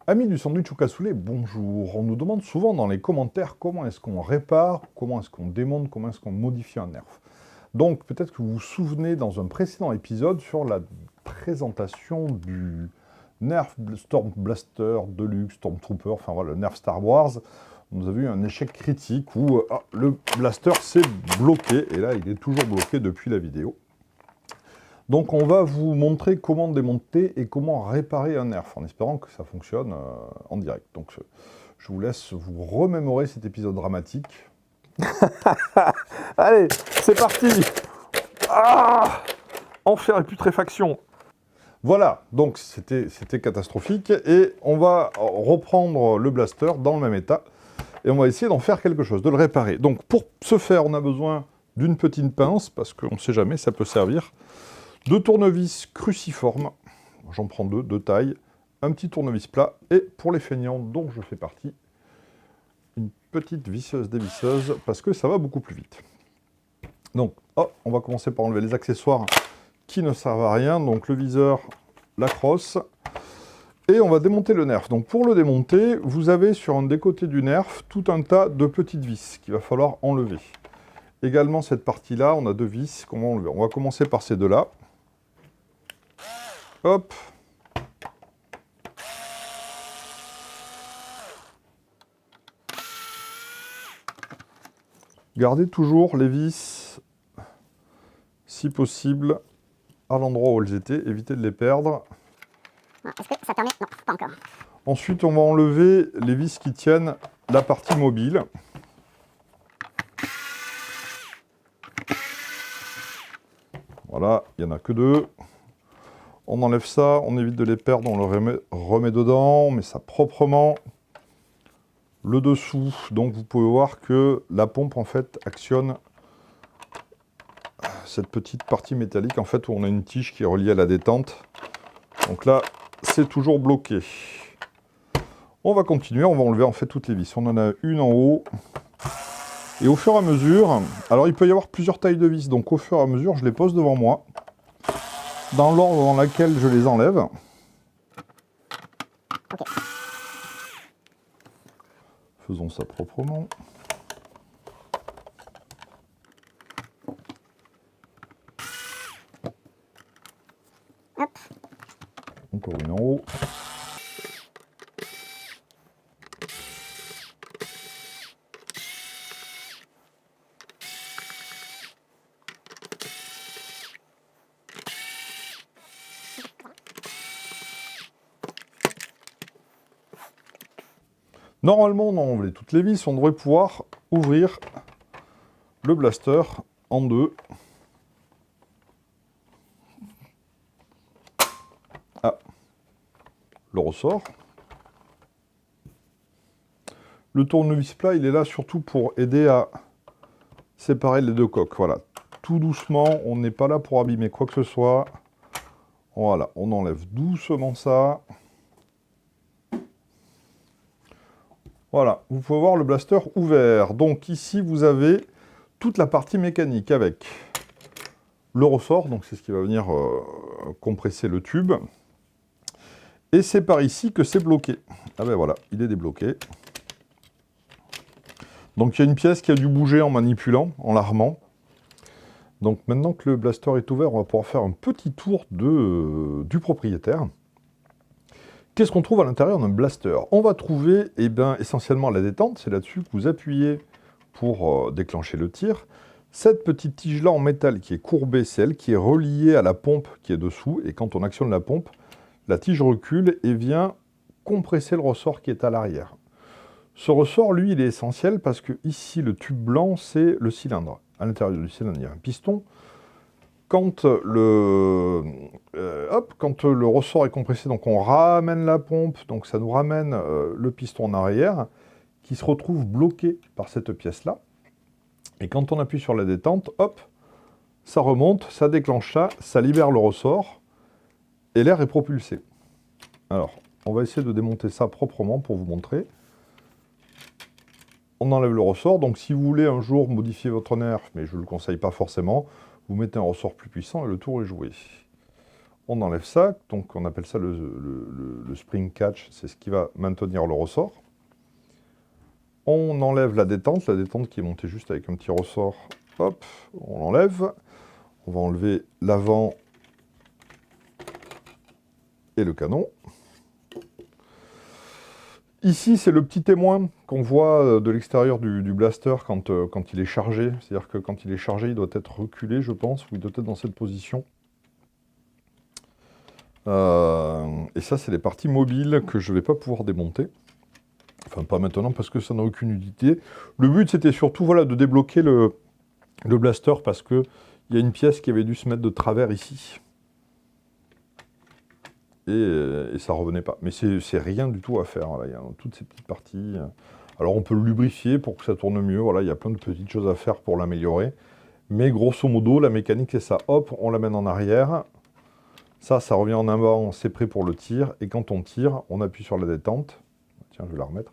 Amis du sandwich au cassoulet, bonjour. On nous demande souvent dans les commentaires comment est-ce qu'on répare, comment est-ce qu'on démonte, comment est-ce qu'on modifie un nerf. Donc peut-être que vous vous souvenez dans un précédent épisode sur la présentation du Nerf Storm Blaster Deluxe Stormtrooper, enfin voilà, le Nerf Star Wars. On nous a vu un échec critique où le blaster s'est bloqué, et là il est toujours bloqué depuis la vidéo. Donc on va vous montrer comment démonter et comment réparer un nerf, en espérant que ça fonctionne en direct. Donc je vous laisse vous remémorer cet épisode dramatique. Allez, c'est parti. Enfer et putréfaction. Voilà, donc c'était catastrophique, et on va reprendre le blaster dans le même état, et on va essayer d'en faire quelque chose, de le réparer. Donc pour ce faire, on a besoin d'une petite pince, parce qu'on ne sait jamais, ça peut servir. Deux tournevis cruciformes, j'en prends deux, de taille, un petit tournevis plat, et pour les feignants dont je fais partie, une petite visseuse dévisseuse, parce que ça va beaucoup plus vite. Donc, on va commencer par enlever les accessoires qui ne servent à rien, donc le viseur, la crosse, et on va démonter le nerf. Donc pour le démonter, vous avez sur un des côtés du nerf tout un tas de petites vis qu'il va falloir enlever. Également cette partie-là, on a deux vis qu'on va enlever. On va commencer par ces deux-là. Hop. Gardez toujours les vis, si possible, à l'endroit où elles étaient. Évitez de les perdre. Est-ce que ça permet? Non, pas encore. Ensuite, on va enlever les vis qui tiennent la partie mobile. Voilà, il n'y en a que deux. On enlève ça, on évite de les perdre, on le remet dedans, on met ça proprement. Le dessous, donc vous pouvez voir que la pompe en fait actionne cette petite partie métallique en fait où on a une tige qui est reliée à la détente. Donc là, c'est toujours bloqué. On va continuer, on va enlever en fait toutes les vis. On en a une en haut. Et au fur et à mesure, alors il peut y avoir plusieurs tailles de vis, donc au fur et à mesure, je les pose devant moi, dans l'ordre dans lequel je les enlève. Ok. Faisons ça proprement. Hop. Encore une en haut. Normalement, on a enlevé toutes les vis, on devrait pouvoir ouvrir le blaster en deux. Ah, le ressort. Le tournevis plat, il est là surtout pour aider à séparer les deux coques. Voilà, tout doucement, on n'est pas là pour abîmer quoi que ce soit. Voilà, on enlève doucement ça. Voilà, vous pouvez voir le blaster ouvert. Donc ici, vous avez toute la partie mécanique avec le ressort, donc c'est ce qui va venir compresser le tube. Et c'est par ici que c'est bloqué. Ah ben voilà, il est débloqué. Donc il y a une pièce qui a dû bouger en manipulant, en l'armant. Donc maintenant que le blaster est ouvert, on va pouvoir faire un petit tour du propriétaire. Qu'est-ce qu'on trouve à l'intérieur d'un blaster? On va trouver essentiellement la détente, c'est là-dessus que vous appuyez pour déclencher le tir. Cette petite tige-là en métal qui est courbée, c'est elle qui est reliée à la pompe qui est dessous, et quand on actionne la pompe, la tige recule et vient compresser le ressort qui est à l'arrière. Ce ressort, lui, il est essentiel parce que ici, le tube blanc, c'est le cylindre. À l'intérieur du cylindre, il y a un piston. Quand le ressort est compressé, donc on ramène la pompe, donc ça nous ramène le piston en arrière, qui se retrouve bloqué par cette pièce-là. Et quand on appuie sur la détente, hop, ça remonte, ça déclenche ça, ça libère le ressort, et l'air est propulsé. Alors, on va essayer de démonter ça proprement pour vous montrer. On enlève le ressort, donc si vous voulez un jour modifier votre nerf, mais je ne le conseille pas forcément, vous mettez un ressort plus puissant et le tour est joué. On enlève ça, donc on appelle ça le spring catch, c'est ce qui va maintenir le ressort. On enlève la détente qui est montée juste avec un petit ressort, hop, on l'enlève. On va enlever l'avant et le canon. Ici, c'est le petit témoin qu'on voit de l'extérieur du blaster quand il est chargé. C'est-à-dire que quand il est chargé, il doit être reculé, je pense, ou il doit être dans cette position. Et ça, c'est les parties mobiles que je ne vais pas pouvoir démonter. Enfin, pas maintenant, parce que ça n'a aucune utilité. Le but, c'était surtout voilà, de débloquer le blaster, parce qu'il y a une pièce qui avait dû se mettre de travers ici. Et ça revenait pas. Mais c'est rien du tout à faire. Là. Il y a toutes ces petites parties. Alors, on peut le lubrifier pour que ça tourne mieux. Voilà, il y a plein de petites choses à faire pour l'améliorer. Mais grosso modo, la mécanique, c'est ça. Hop, on l'amène en arrière. Ça revient en avant, c'est prêt pour le tir. Et quand on tire, on appuie sur la détente. Tiens, je vais la remettre.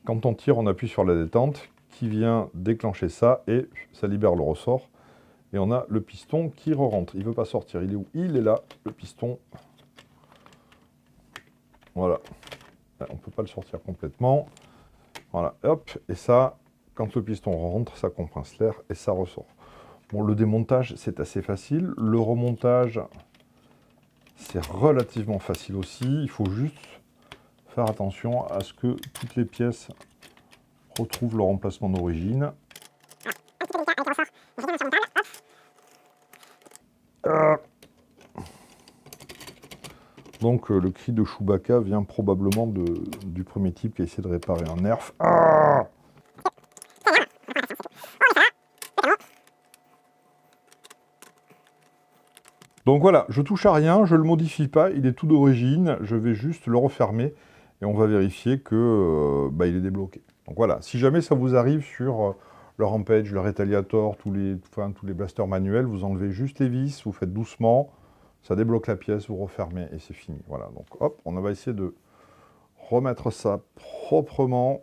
Quand on tire, on appuie sur la détente qui vient déclencher ça et ça libère le ressort. Et on a le piston qui re-rentre. Il ne veut pas sortir. Il est où? Il est là, le piston. Voilà. On ne peut pas le sortir complètement. Voilà, hop. Et ça, quand le piston rentre, ça compresse l'air et ça ressort. Bon, le démontage, c'est assez facile. Le remontage, c'est relativement facile aussi. Il faut juste faire attention à ce que toutes les pièces retrouvent leur emplacement d'origine. Donc le cri de Chewbacca vient probablement du premier type qui a essayé de réparer un nerf. Ah! Donc voilà, je touche à rien, je ne le modifie pas, il est tout d'origine, je vais juste le refermer et on va vérifier que il est débloqué. Donc voilà, si jamais ça vous arrive sur le Rampage, le Retaliator, tous les blasters manuels, vous enlevez juste les vis, vous faites doucement, ça débloque la pièce, vous refermez et c'est fini. Voilà, donc hop, on va essayer de remettre ça proprement.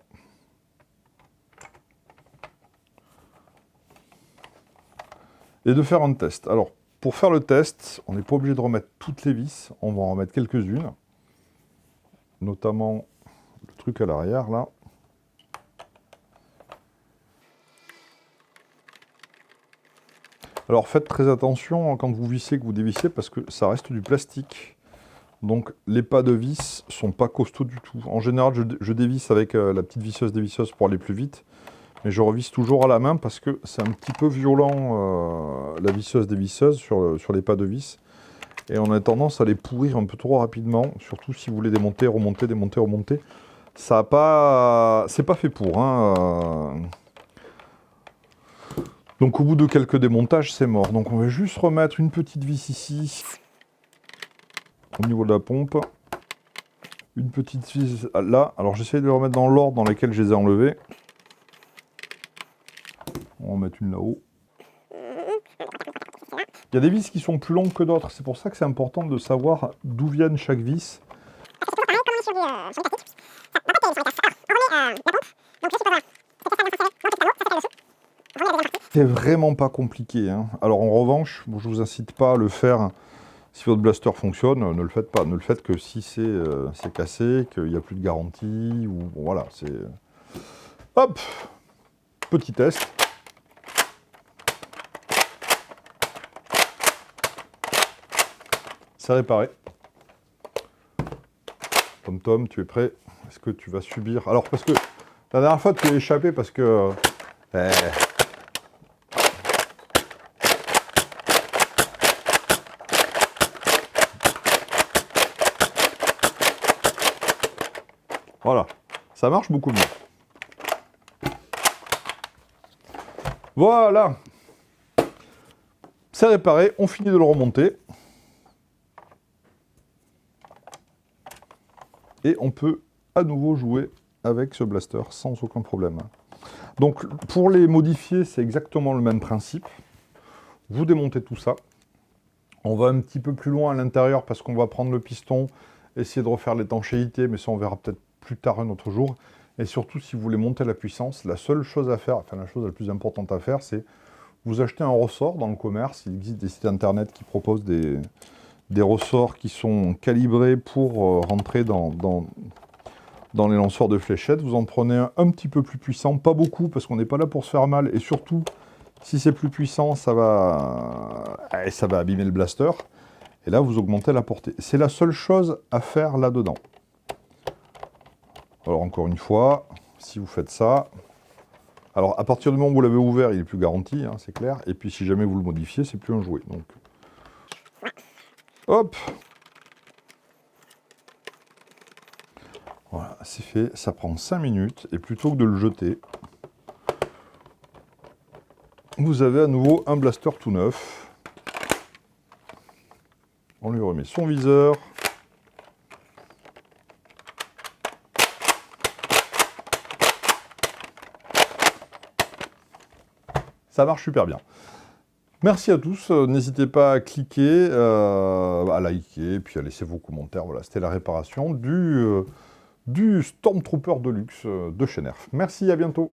Et de faire un test. Alors, pour faire le test, on n'est pas obligé de remettre toutes les vis, on va en remettre quelques-unes, notamment le truc à l'arrière, là. Alors faites très attention quand vous vissez, que vous dévissez, parce que ça reste du plastique. Donc les pas de vis sont pas costauds du tout. En général, je dévisse avec la petite visseuse dévisseuse pour aller plus vite. Mais je revisse toujours à la main parce que c'est un petit peu violent, la visseuse dévisseuse sur les pas de vis. Et on a tendance à les pourrir un peu trop rapidement, surtout si vous voulez démonter, remonter, démonter, remonter. Ça a pas... C'est pas fait pour, hein. Donc au bout de quelques démontages, c'est mort. Donc on va juste remettre une petite vis ici, au niveau de la pompe. Une petite vis là. Alors j'essaie de les remettre dans l'ordre dans lequel je les ai enlevés. On va en mettre une là-haut. Il y a des vis qui sont plus longues que d'autres. C'est pour ça que c'est important de savoir d'où viennent chaque vis. C'est vraiment pas compliqué, hein. Alors en revanche, bon, je vous incite pas à le faire si votre blaster fonctionne, ne le faites pas. Ne le faites que si c'est cassé, qu'il n'y a plus de garantie, ou bon, voilà, c'est... Hop! Petit test. C'est réparé. Tom Tom, tu es prêt? Est-ce que tu vas subir? Alors, parce que la dernière fois, tu as échappé parce que... Voilà, ça marche beaucoup mieux. Voilà. C'est réparé, on finit de le remonter. Et on peut à nouveau jouer avec ce blaster sans aucun problème. Donc pour les modifier, c'est exactement le même principe. Vous démontez tout ça. On va un petit peu plus loin à l'intérieur parce qu'on va prendre le piston, essayer de refaire l'étanchéité, mais ça on verra peut-être plus tard un autre jour. Et surtout, si vous voulez monter la puissance, la seule chose à faire, enfin la chose la plus importante à faire, c'est Vous achetez un ressort dans le commerce, il existe des sites internet qui proposent des ressorts qui sont calibrés pour rentrer dans les lanceurs de fléchettes. Vous en prenez un petit peu plus puissant, pas beaucoup, parce qu'on n'est pas là pour se faire mal, et surtout, si c'est plus puissant, ça va abîmer le blaster. Et là, vous augmentez la portée. C'est la seule chose à faire là-dedans. Alors, encore une fois, si vous faites ça... Alors, à partir du moment où vous l'avez ouvert, il est plus garanti, hein, c'est clair. Et puis, si jamais vous le modifiez, c'est plus un jouet. Donc, hop! Voilà, c'est fait. Ça prend 5 minutes. Et plutôt que de le jeter, vous avez à nouveau un blaster tout neuf. On lui remet son viseur. Ça marche super bien. Merci à tous. N'hésitez pas à cliquer, à liker, puis à laisser vos commentaires. Voilà, c'était la réparation du Stormtrooper Deluxe de chez Nerf. Merci, à bientôt.